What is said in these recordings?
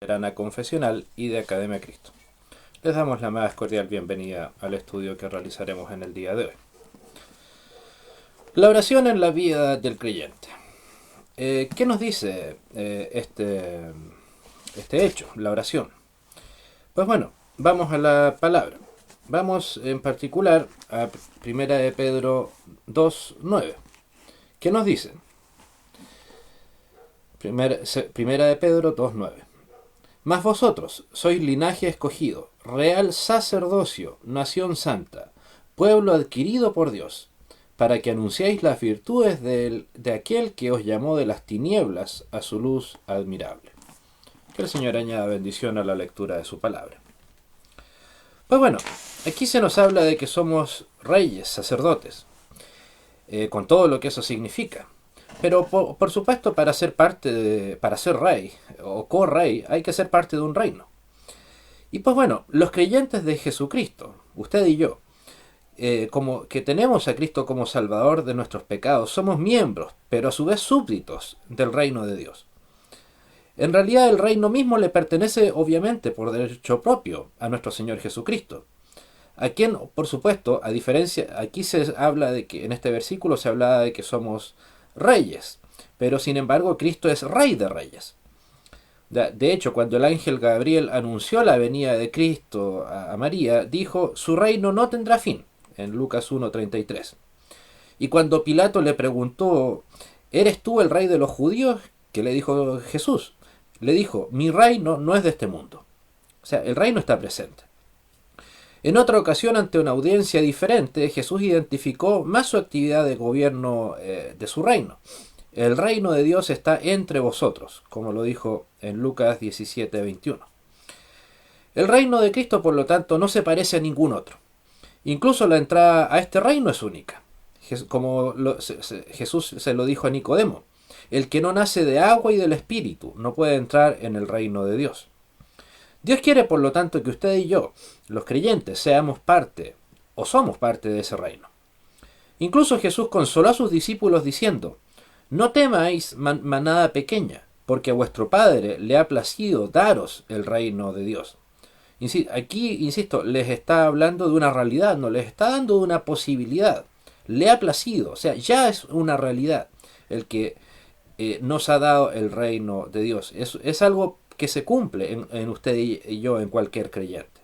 Luterana Confesional y de Academia Cristo. Les damos la más cordial bienvenida al estudio que realizaremos en el día de hoy. La oración en la vida del creyente. ¿Qué nos dice este hecho, la oración? Pues bueno, vamos a la palabra. Vamos en particular a 1 de Pedro 2:9. ¿Qué nos dice? Primera de Pedro 2:9. Mas vosotros sois linaje escogido, real sacerdocio, nación santa, pueblo adquirido por Dios, para que anunciéis las virtudes de aquel que os llamó de las tinieblas a su luz admirable. Que el Señor añada bendición a la lectura de su palabra. Pues bueno, aquí se nos habla de que somos reyes, sacerdotes, con todo lo que eso significa. Pero por supuesto, para ser rey o co-rey, hay que ser parte de un reino. Y pues bueno, los creyentes de Jesucristo, usted y yo, como que tenemos a Cristo como Salvador de nuestros pecados, somos miembros, pero a su vez súbditos del reino de Dios. En realidad el reino mismo le pertenece obviamente por derecho propio a nuestro Señor Jesucristo, a quien, por supuesto, a diferencia, aquí se habla de que en este versículo se habla de que somos reyes, pero sin embargo Cristo es Rey de Reyes. De hecho, cuando el ángel Gabriel anunció la venida de Cristo a María, dijo: su reino no tendrá fin, en Lucas 1:33. Y cuando Pilato le preguntó: ¿eres tú el rey de los judíos?, ¿qué le dijo Jesús? Le dijo: mi reino no es de este mundo. O sea, el reino está presente. En otra ocasión, ante una audiencia diferente, Jesús identificó más su actividad de gobierno de su reino. El reino de Dios está entre vosotros, como lo dijo en Lucas 17:21. El reino de Cristo, por lo tanto, no se parece a ningún otro. Incluso la entrada a este reino es única. Como Jesús se lo dijo a Nicodemo: el que no nace de agua y del Espíritu no puede entrar en el reino de Dios. Dios quiere, por lo tanto, que usted y yo, los creyentes, seamos parte o somos parte de ese reino. Incluso Jesús consoló a sus discípulos diciendo: no temáis, manada pequeña, porque a vuestro Padre le ha placido daros el reino de Dios. Aquí, insisto, les está hablando de una realidad, no les está dando una posibilidad. Le ha placido, o sea, ya es una realidad el que nos ha dado el reino de Dios. Es algo que se cumple en usted y yo, en cualquier creyente.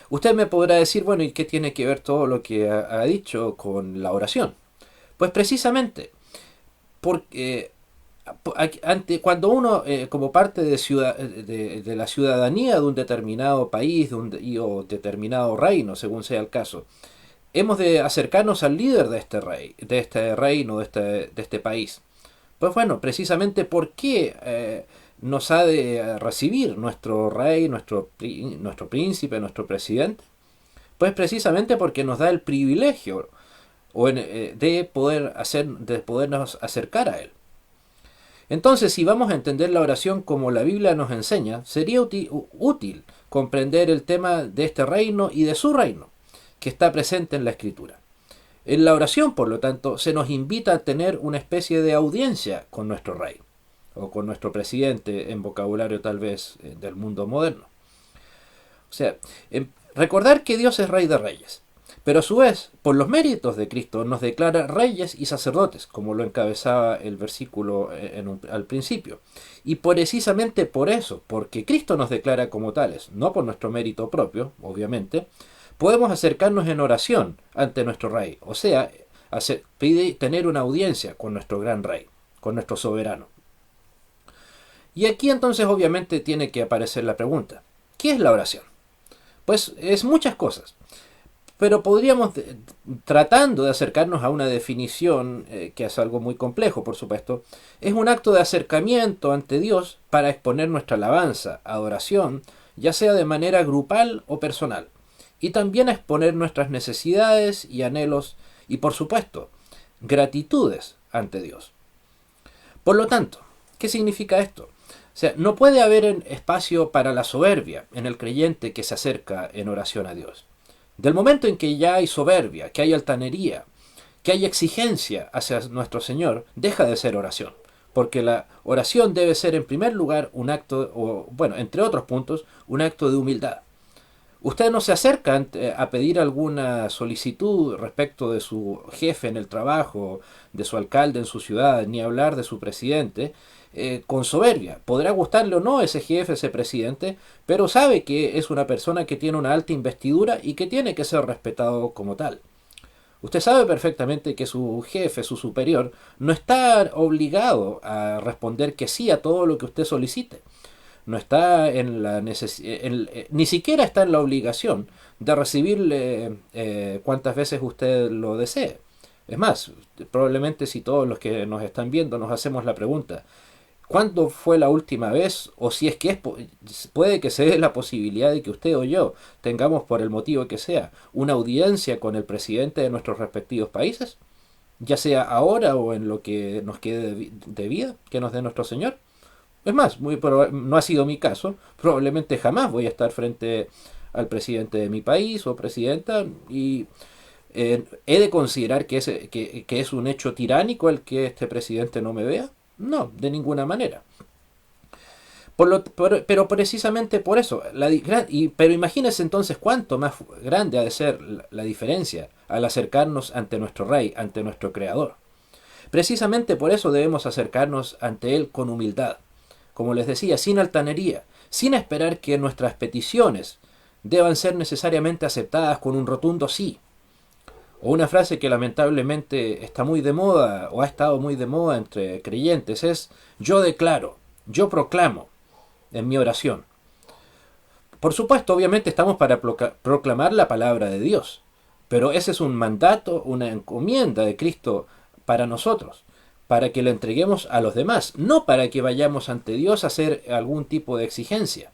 Usted me podrá decir: bueno, ¿y qué tiene que ver todo lo que ha dicho con la oración? Pues precisamente, porque cuando uno, como parte de la ciudadanía de un determinado país o determinado reino, según sea el caso, hemos de acercarnos al líder de este reino, de este país. Pues bueno, precisamente, ¿por qué nos ha de recibir nuestro rey, nuestro príncipe, nuestro presidente? Pues precisamente porque nos da el privilegio de podernos acercar a él. Entonces, si vamos a entender la oración como la Biblia nos enseña, sería útil comprender el tema de este reino y de su reino, que está presente en la Escritura. En la oración, por lo tanto, se nos invita a tener una especie de audiencia con nuestro rey, o con nuestro presidente, en vocabulario tal vez del mundo moderno. O sea, recordar que Dios es Rey de Reyes, pero a su vez, por los méritos de Cristo, nos declara reyes y sacerdotes, como lo encabezaba el versículo al principio. Y precisamente por eso, porque Cristo nos declara como tales, no por nuestro mérito propio, obviamente, podemos acercarnos en oración ante nuestro Rey, o sea, tener una audiencia con nuestro gran Rey, con nuestro soberano. Y aquí entonces obviamente tiene que aparecer la pregunta: ¿qué es la oración? Pues es muchas cosas, pero podríamos, tratando de acercarnos a una definición, que es algo muy complejo, por supuesto, es un acto de acercamiento ante Dios para exponer nuestra alabanza, adoración, ya sea de manera grupal o personal, y también exponer nuestras necesidades y anhelos y, por supuesto, gratitudes ante Dios. Por lo tanto, ¿qué significa esto? O sea, no puede haber espacio para la soberbia en el creyente que se acerca en oración a Dios. Del momento en que ya hay soberbia, que hay altanería, que hay exigencia hacia nuestro Señor, deja de ser oración. porque la oración debe ser en primer lugar un acto, o bueno, entre otros puntos, un acto de humildad. Usted no se acerca a pedir alguna solicitud respecto de su jefe en el trabajo, de su alcalde en su ciudad, ni hablar de su presidente, con soberbia. Podrá gustarle o no ese jefe, ese presidente, pero sabe que es una persona que tiene una alta investidura y que tiene que ser respetado como tal. Usted sabe perfectamente que su jefe, su superior, no está obligado a responder que sí a todo lo que usted solicite. No está en la ni siquiera está en la obligación de recibirle cuantas veces usted lo desee. Es más, probablemente si todos los que nos están viendo nos hacemos la pregunta, ¿cuándo fue la última vez? O si es que puede que se dé la posibilidad de que usted o yo tengamos, por el motivo que sea, una audiencia con el presidente de nuestros respectivos países, ya sea ahora o en lo que nos quede de vida, que nos dé nuestro Señor. Es más, no ha sido mi caso, probablemente jamás voy a estar frente al presidente de mi país o presidenta y he de considerar que es un hecho tiránico el que este presidente no me vea. No, de ninguna manera. Pero precisamente por eso, pero imagínense entonces cuánto más grande ha de ser la diferencia al acercarnos ante nuestro Rey, ante nuestro Creador. Precisamente por eso debemos acercarnos ante Él con humildad, como les decía, sin altanería, sin esperar que nuestras peticiones deban ser necesariamente aceptadas con un rotundo sí. O una frase que lamentablemente está muy de moda o ha estado muy de moda entre creyentes es: yo declaro, yo proclamo en mi oración. Por supuesto, obviamente estamos para proclamar la palabra de Dios, pero ese es un mandato, una encomienda de Cristo para nosotros, para que lo entreguemos a los demás, no para que vayamos ante Dios a hacer algún tipo de exigencia.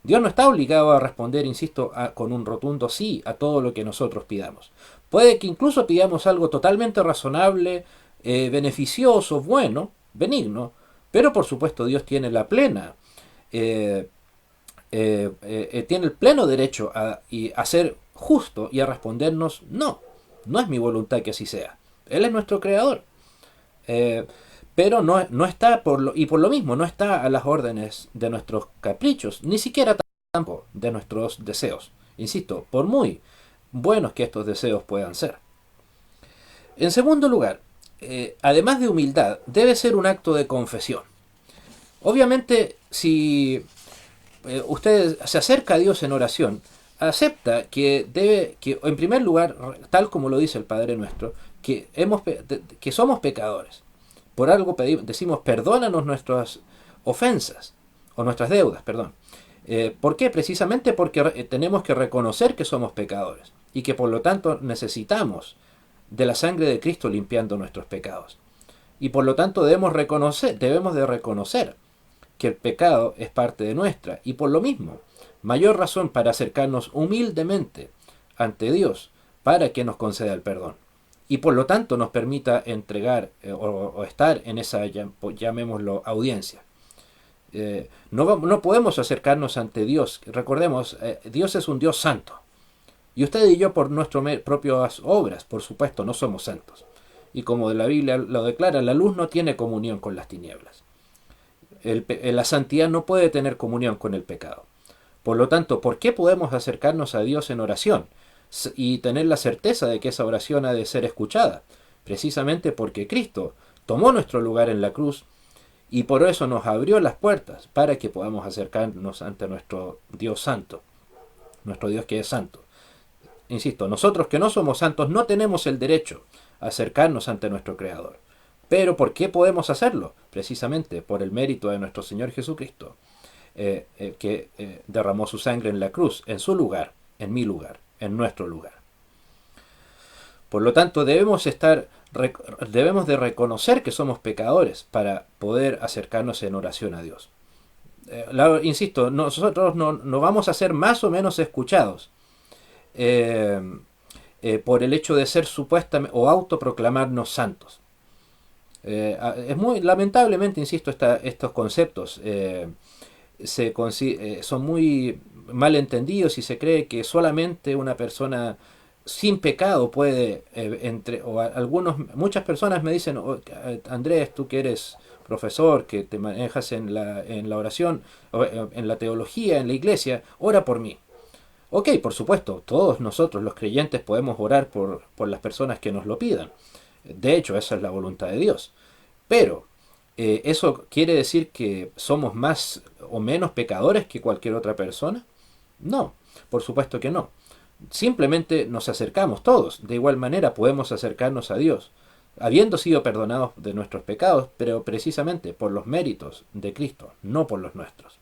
Dios no está obligado a responder, insisto, con un rotundo sí a todo lo que nosotros pidamos. Puede que incluso pidamos algo totalmente razonable, beneficioso, bueno, benigno, pero por supuesto Dios tiene la plena, tiene el pleno derecho a ser justo y a respondernos: no, no es mi voluntad que así sea. Él es nuestro creador. Pero no está, y por lo mismo, no está a las órdenes de nuestros caprichos, ni siquiera tampoco de nuestros deseos. Insisto, por muy buenos que estos deseos puedan ser. En segundo lugar, además de humildad, debe ser un acto de confesión. Obviamente, si usted se acerca a Dios en oración, acepta que en primer lugar, tal como lo dice el Padre Nuestro, que somos pecadores. Por algo decimos: perdónanos nuestras ofensas, o nuestras deudas, perdón. ¿Por qué? Precisamente porque tenemos que reconocer que somos pecadores y que por lo tanto necesitamos de la sangre de Cristo limpiando nuestros pecados. Y por lo tanto debemos de reconocer que el pecado es parte de nuestra, y por lo mismo, mayor razón para acercarnos humildemente ante Dios para que nos conceda el perdón. Y por lo tanto nos permita entregar o estar en esa, llamémoslo, audiencia. No podemos acercarnos ante Dios. Recordemos, Dios es un Dios santo. Y usted y yo, por nuestras propias obras, por supuesto, no somos santos. Y como la Biblia lo declara, la luz no tiene comunión con las tinieblas. La santidad no puede tener comunión con el pecado. Por lo tanto, ¿por qué podemos acercarnos a Dios en oración y tener la certeza de que esa oración ha de ser escuchada? Precisamente porque Cristo tomó nuestro lugar en la cruz y por eso nos abrió las puertas para que podamos acercarnos ante nuestro Dios santo, nuestro Dios que es santo. Insisto, nosotros que no somos santos no tenemos el derecho a acercarnos ante nuestro Creador. Pero ¿por qué podemos hacerlo? Precisamente por el mérito de nuestro Señor Jesucristo, que derramó su sangre en la cruz, en su lugar, en mi lugar, en nuestro lugar. Por lo tanto, debemos de reconocer que somos pecadores para poder acercarnos en oración a Dios. Insisto, nosotros no vamos a ser más o menos escuchados por el hecho de ser supuestamente o autoproclamarnos santos. Es muy lamentablemente, insisto, estos conceptos son muy mal entendidos y se cree que solamente una persona sin pecado puede, muchas personas me dicen: oh, Andrés, tú que eres profesor, que te manejas en la oración, en la teología, en la iglesia, ora por mí. Ok, por supuesto, todos nosotros los creyentes podemos orar por las personas que nos lo pidan. De hecho, esa es la voluntad de Dios. Pero, ¿eso quiere decir que somos más o menos pecadores que cualquier otra persona? No, por supuesto que no. Simplemente nos acercamos todos. De igual manera podemos acercarnos a Dios, habiendo sido perdonados de nuestros pecados, pero precisamente por los méritos de Cristo, no por los nuestros.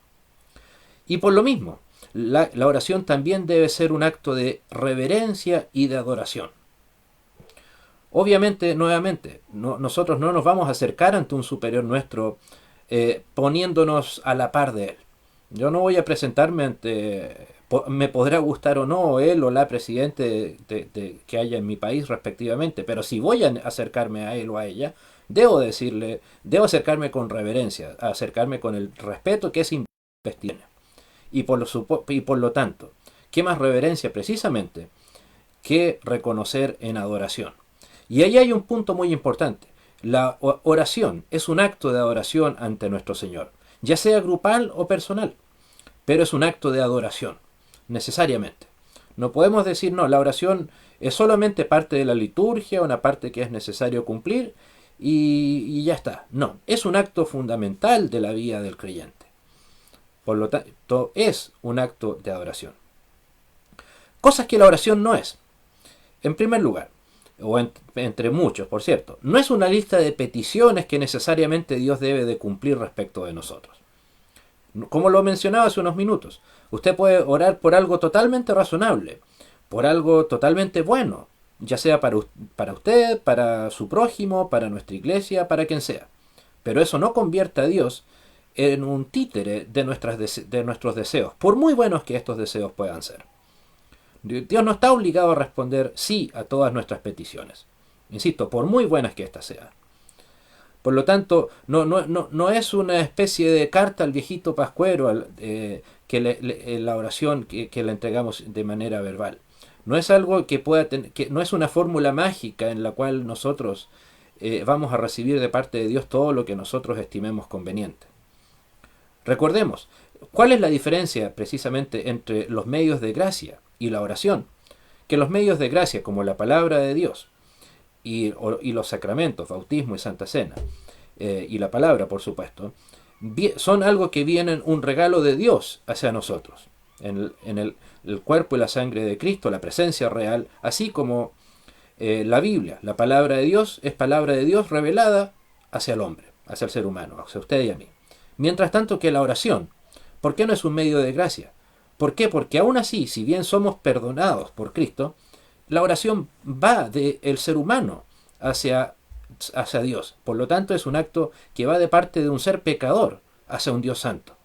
Y por lo mismo, la oración también debe ser un acto de reverencia y de adoración. Obviamente, nuevamente, nosotros no nos vamos a acercar ante un superior nuestro poniéndonos a la par de él. Yo no voy a presentarme ante... Me podrá gustar o no él o la presidente que haya en mi país respectivamente, pero si voy a acercarme a él o a ella, debo decirle, debo acercarme con reverencia, acercarme con el respeto que es investigación. Y por lo tanto, ¿qué más reverencia precisamente que reconocer en adoración? Y ahí hay un punto muy importante. La oración es un acto de adoración ante nuestro Señor, ya sea grupal o personal, pero es un acto de adoración, necesariamente. No podemos decir, no, la oración es solamente parte de la liturgia, una parte que es necesario cumplir y ya está. No, es un acto fundamental de la vida del creyente. Por lo tanto, es un acto de adoración. Cosas que la oración no es. En primer lugar, o entre muchos, por cierto, no es una lista de peticiones que necesariamente Dios debe de cumplir respecto de nosotros. Como lo mencionaba hace unos minutos, usted puede orar por algo totalmente razonable, por algo totalmente bueno, ya sea para usted, para su prójimo, para nuestra iglesia, para quien sea. Pero eso no convierte a Dios en un títere de nuestros deseos, por muy buenos que estos deseos puedan ser. Dios no está obligado a responder sí a todas nuestras peticiones. Insisto, por muy buenas que éstas sean. Por lo tanto, no es una especie de carta al viejito pascuero la oración que le entregamos de manera verbal. No es algo que pueda que no es una fórmula mágica en la cual nosotros vamos a recibir de parte de Dios todo lo que nosotros estimemos conveniente. Recordemos, ¿cuál es la diferencia precisamente entre los medios de gracia y la oración? Que los medios de gracia, como la palabra de Dios y los sacramentos, bautismo y santa cena, y la palabra, por supuesto, son algo que vienen un regalo de Dios hacia nosotros. En el cuerpo y la sangre de Cristo, la presencia real, así como la Biblia, la palabra de Dios, es palabra de Dios revelada hacia el hombre, hacia el ser humano, hacia usted y a mí. Mientras tanto que la oración, ¿por qué no es un medio de gracia? ¿Por qué? Porque aún así, si bien somos perdonados por Cristo, la oración va del ser humano hacia Dios. Por lo tanto, es un acto que va de parte de un ser pecador hacia un Dios santo.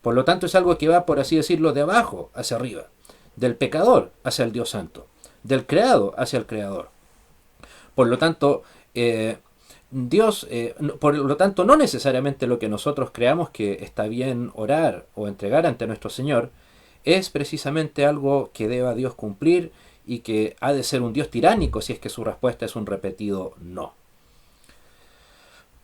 Por lo tanto, es algo que va, por así decirlo, de abajo hacia arriba. Del pecador hacia el Dios santo. Del creado hacia el creador. Por lo tanto, no necesariamente lo que nosotros creamos que está bien orar o entregar ante nuestro Señor es precisamente algo que deba Dios cumplir y que ha de ser un Dios tiránico si es que su respuesta es un repetido no.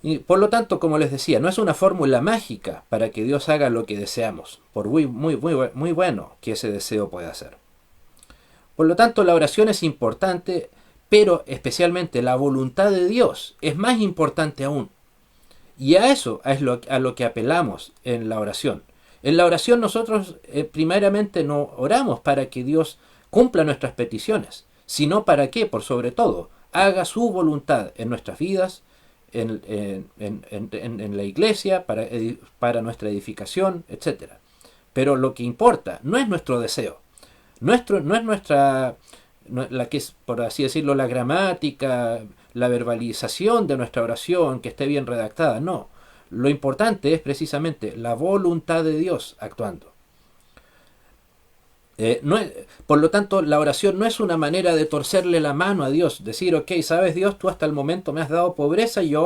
Y por lo tanto, como les decía, no es una fórmula mágica para que Dios haga lo que deseamos, por muy bueno que ese deseo pueda ser. Por lo tanto, la oración es importante, pero especialmente la voluntad de Dios es más importante aún. Y a eso es a lo que apelamos en la oración. En la oración nosotros primeramente no oramos para que Dios cumpla nuestras peticiones, sino para que, por sobre todo, haga su voluntad en nuestras vidas, en la iglesia, para nuestra edificación, etc. Pero lo que importa no es nuestro deseo, no es la que es, por así decirlo, la gramática, la verbalización de nuestra oración, que esté bien redactada, no. Lo importante es precisamente la voluntad de Dios actuando. Por lo tanto, la oración no es una manera de torcerle la mano a Dios, decir, ok, sabes Dios, tú hasta el momento me has dado pobreza y yo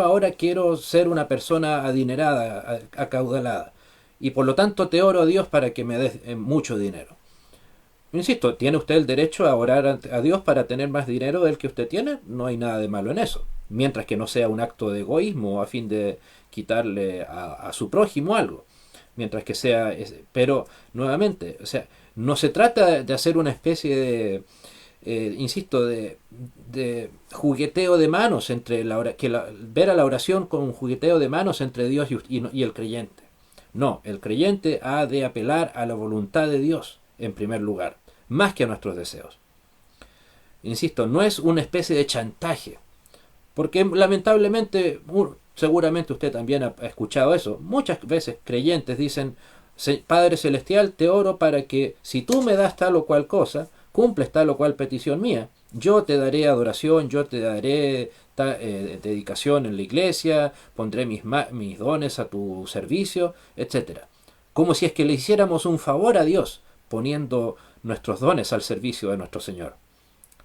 ahora quiero ser una persona adinerada, acaudalada. Y por lo tanto te oro a Dios para que me des mucho dinero. Insisto, ¿tiene usted el derecho a orar a Dios para tener más dinero del que usted tiene? No hay nada de malo en eso. mientras que no sea un acto de egoísmo a fin de quitarle a su prójimo algo, mientras que sea, pero nuevamente, o sea, no se trata de hacer una especie de, insisto, de jugueteo de manos entre ver a la oración como un jugueteo de manos entre Dios y el creyente. No, el creyente ha de apelar a la voluntad de Dios en primer lugar, más que a nuestros deseos. Insisto, no es una especie de chantaje, porque lamentablemente, seguramente usted también ha escuchado eso, muchas veces creyentes dicen: Padre Celestial, te oro para que si tú me das tal o cual cosa, cumples tal o cual petición mía, yo te daré adoración, yo te daré dedicación en la iglesia, pondré mis dones a tu servicio, etc. Como si es que le hiciéramos un favor a Dios poniendo nuestros dones al servicio de nuestro Señor.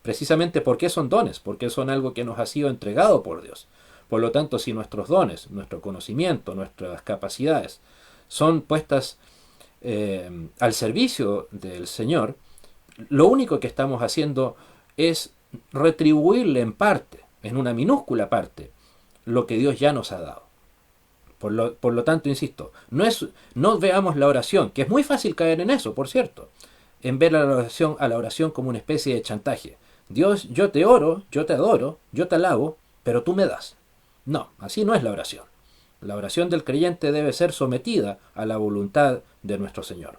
Precisamente porque son dones, porque son algo que nos ha sido entregado por Dios. Por lo tanto, si nuestros dones, nuestro conocimiento, nuestras capacidades son puestas al servicio del Señor, lo único que estamos haciendo es retribuirle en parte, en una minúscula parte, lo que Dios ya nos ha dado. Por lo tanto, insisto, no veamos la oración, que es muy fácil caer en eso, por cierto, en ver a la oración como una especie de chantaje. Dios, yo te oro, yo te adoro, yo te alabo, pero tú me das. No, así no es la oración. La oración del creyente debe ser sometida a la voluntad de nuestro Señor.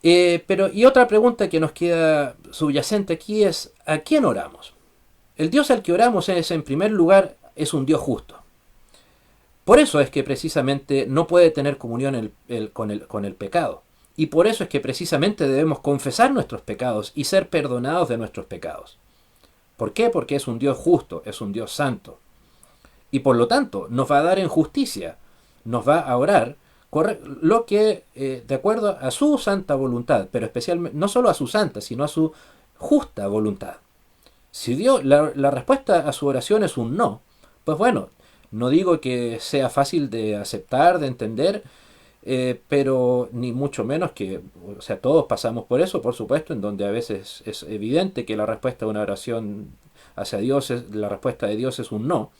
Y otra pregunta que nos queda subyacente aquí es: ¿a quién oramos? El Dios al que oramos en primer lugar, es un Dios justo. Por eso es que precisamente no puede tener comunión con el pecado. Y por eso es que precisamente debemos confesar nuestros pecados y ser perdonados de nuestros pecados. ¿Por qué? Porque es un Dios justo, es un Dios santo. Y por lo tanto nos va a dar en justicia, nos va a orar lo que, de acuerdo a su santa voluntad, pero especialmente, no solo a su santa, sino a su justa voluntad. Si Dios, la respuesta a su oración es un no, pues bueno, no digo que sea fácil de aceptar, de entender, pero ni mucho menos que, o sea, todos pasamos por eso, por supuesto, en donde a veces es evidente que la respuesta a una oración hacia Dios, la respuesta de Dios es un no.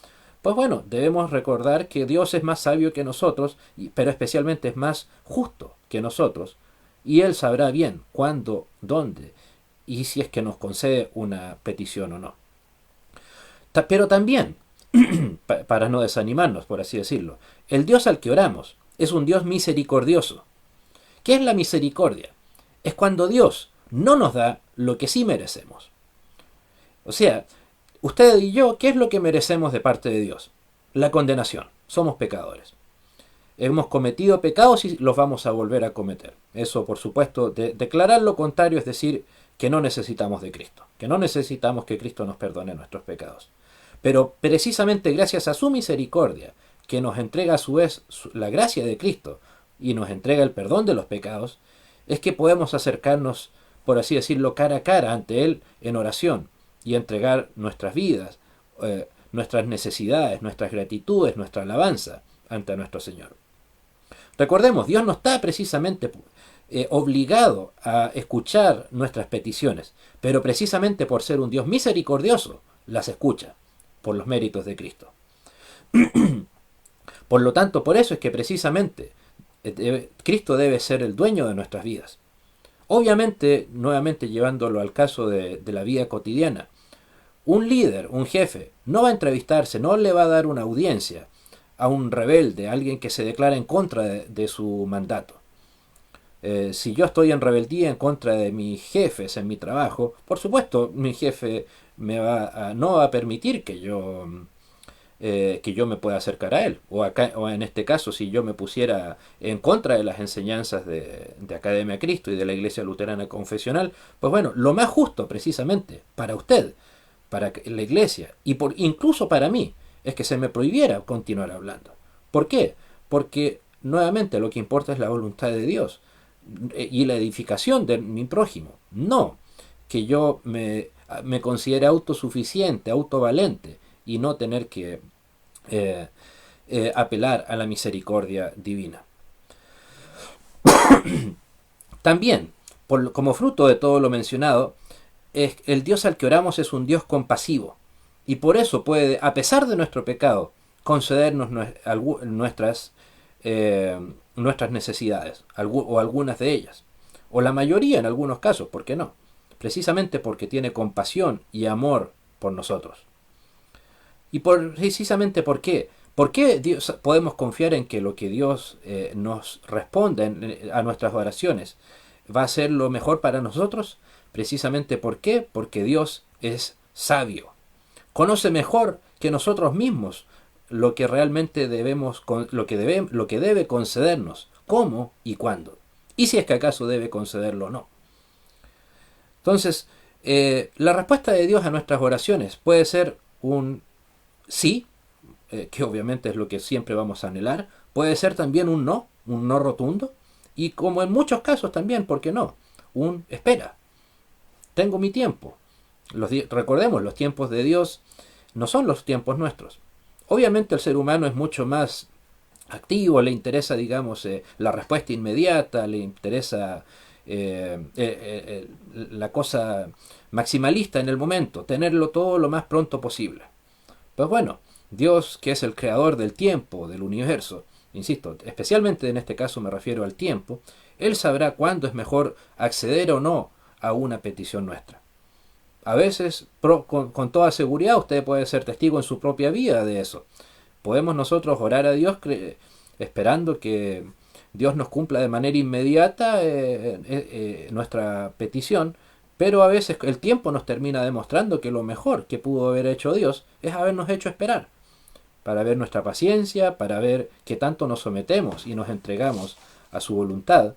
Pues bueno, debemos recordar que Dios es más sabio que nosotros, pero especialmente es más justo que nosotros, y Él sabrá bien cuándo, dónde, y si es que nos concede una petición o no. Pero también, para no desanimarnos, por así decirlo, el Dios al que oramos es un Dios misericordioso. ¿Qué es la misericordia? Es cuando Dios no nos da lo que sí merecemos. O sea, usted y yo, ¿qué es lo que merecemos de parte de Dios? La condenación. Somos pecadores. Hemos cometido pecados y los vamos a volver a cometer. Eso, por supuesto, declarar lo contrario es decir que no necesitamos de Cristo, que no necesitamos que Cristo nos perdone nuestros pecados. Pero precisamente gracias a su misericordia, que nos entrega a su vez la gracia de Cristo y nos entrega el perdón de los pecados, es que podemos acercarnos, por así decirlo, cara a cara ante Él en oración y entregar nuestras vidas, nuestras necesidades, nuestras gratitudes, nuestra alabanza ante nuestro Señor. Recordemos, Dios no está precisamente obligado a escuchar nuestras peticiones, pero precisamente por ser un Dios misericordioso, las escucha por los méritos de Cristo. Por lo tanto, por eso es que precisamente Cristo debe ser el dueño de nuestras vidas. Obviamente, nuevamente llevándolo al caso de la vida cotidiana, un líder, un jefe, no va a entrevistarse, no le va a dar una audiencia a un rebelde, a alguien que se declara en contra de su mandato. Si yo estoy en rebeldía en contra de mis jefes en mi trabajo, por supuesto mi jefe no va a permitir que yo me pueda acercar a él. O en este caso, si yo me pusiera en contra de las enseñanzas de Academia Cristo y de la Iglesia Luterana Confesional, pues bueno, lo más justo precisamente para usted, para la Iglesia y incluso para mí, es que se me prohibiera continuar hablando. ¿Por qué? Porque nuevamente lo que importa es la voluntad de Dios y la edificación de mi prójimo. No que yo me considere autosuficiente, autovalente y no tener que apelar a la misericordia divina. También, como fruto de todo lo mencionado, el Dios al que oramos es un Dios compasivo. Y por eso puede, a pesar de nuestro pecado, concedernos nuestras necesidades, o algunas de ellas, o la mayoría en algunos casos, ¿por qué no? Precisamente porque tiene compasión y amor por nosotros. Y precisamente ¿por qué? ¿Por qué podemos confiar en que lo que Dios nos responde a nuestras oraciones va a ser lo mejor para nosotros? Precisamente ¿por qué? Porque Dios es sabio. Conoce mejor que nosotros mismos lo que realmente lo que debe concedernos, cómo y cuándo. Y si es que acaso debe concederlo o no. Entonces, la respuesta de Dios a nuestras oraciones puede ser un sí, que obviamente es lo que siempre vamos a anhelar. Puede ser también un no rotundo. Y como en muchos casos también, ¿por qué no? Un espera. Tengo mi tiempo. Recordemos, los tiempos de Dios no son los tiempos nuestros. Obviamente el ser humano es mucho más activo, le interesa, digamos, la respuesta inmediata, le interesa la cosa maximalista en el momento, tenerlo todo lo más pronto posible. Pues bueno, Dios, que es el creador del tiempo, del universo, insisto, especialmente en este caso me refiero al tiempo, Él sabrá cuándo es mejor acceder o no a una petición nuestra. A veces, con toda seguridad, usted puede ser testigo en su propia vida de eso. Podemos nosotros orar a Dios esperando que Dios nos cumpla de manera inmediata nuestra petición, pero a veces el tiempo nos termina demostrando que lo mejor que pudo haber hecho Dios es habernos hecho esperar, para ver nuestra paciencia, para ver qué tanto nos sometemos y nos entregamos a su voluntad,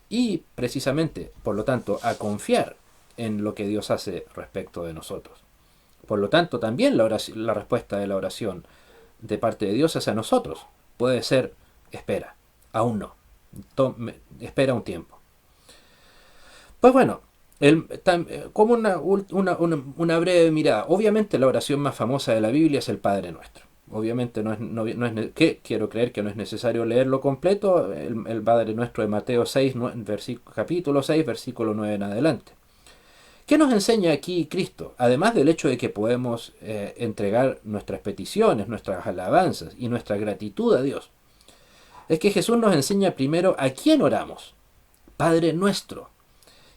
y precisamente, por lo tanto, a confiar en lo que Dios hace respecto de nosotros. Por lo tanto, también la respuesta de la oración de parte de Dios hacia nosotros puede ser espera, aún no, espera un tiempo. Pues bueno, como una breve mirada, obviamente la oración más famosa de la Biblia es el Padre Nuestro. Obviamente quiero creer que no es necesario leerlo completo, el Padre Nuestro de Mateo 6, capítulo 6, versículo 9 en adelante. ¿Qué nos enseña aquí Cristo? Además del hecho de que podemos entregar nuestras peticiones, nuestras alabanzas y nuestra gratitud a Dios, es que Jesús nos enseña primero a quién oramos. Padre Nuestro.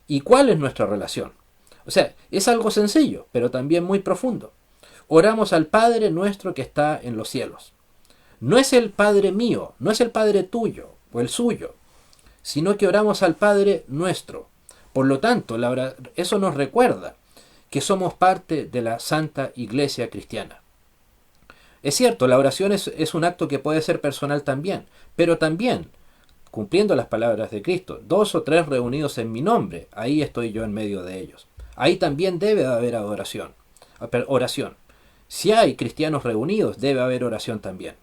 ¿Y cuál es nuestra relación? O sea, es algo sencillo, pero también muy profundo. Oramos al Padre Nuestro que está en los cielos. No es el Padre mío, no es el Padre tuyo o el suyo, sino que oramos al Padre Nuestro. Por lo tanto, eso nos recuerda que somos parte de la Santa Iglesia Cristiana. Es cierto, la oración es un acto que puede ser personal también, pero también, cumpliendo las palabras de Cristo, 2 o 3 reunidos en mi nombre, ahí estoy yo en medio de ellos. Ahí también debe haber oración. Si hay cristianos reunidos, debe haber oración también.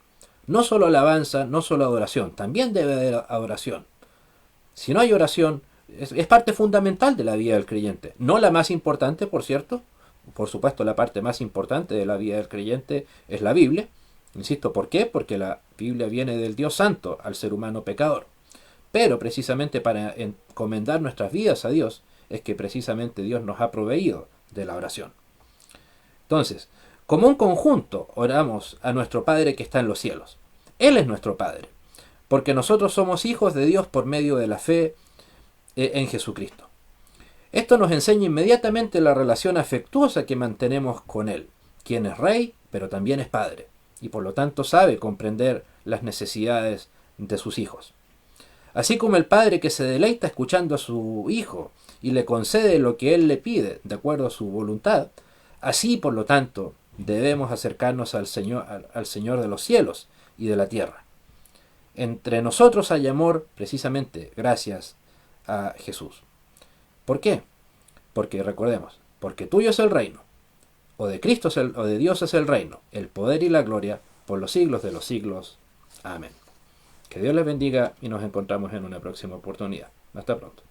No solo alabanza, no solo adoración, también debe haber adoración. Si no hay oración, es parte fundamental de la vida del creyente. No la más importante, por cierto. Por supuesto, la parte más importante de la vida del creyente es la Biblia. Insisto, ¿por qué? Porque la Biblia viene del Dios Santo al ser humano pecador. Pero precisamente para encomendar nuestras vidas a Dios, es que precisamente Dios nos ha proveído de la oración. Entonces, como un conjunto, oramos a nuestro Padre que está en los cielos. Él es nuestro Padre, porque nosotros somos hijos de Dios por medio de la fe en Jesucristo. Esto nos enseña inmediatamente la relación afectuosa que mantenemos con Él, quien es Rey, pero también es Padre, y por lo tanto sabe comprender las necesidades de sus hijos. Así como el Padre que se deleita escuchando a su Hijo y le concede lo que Él le pide de acuerdo a su voluntad, así por lo tanto debemos acercarnos al Señor de los cielos y de la tierra. Entre nosotros hay amor precisamente gracias a Jesús. ¿Por qué? Porque recordemos, porque tuyo es el reino, o de Cristo o de Dios es el reino, el poder y la gloria por los siglos de los siglos. Amén. Que Dios les bendiga y nos encontramos en una próxima oportunidad. Hasta pronto.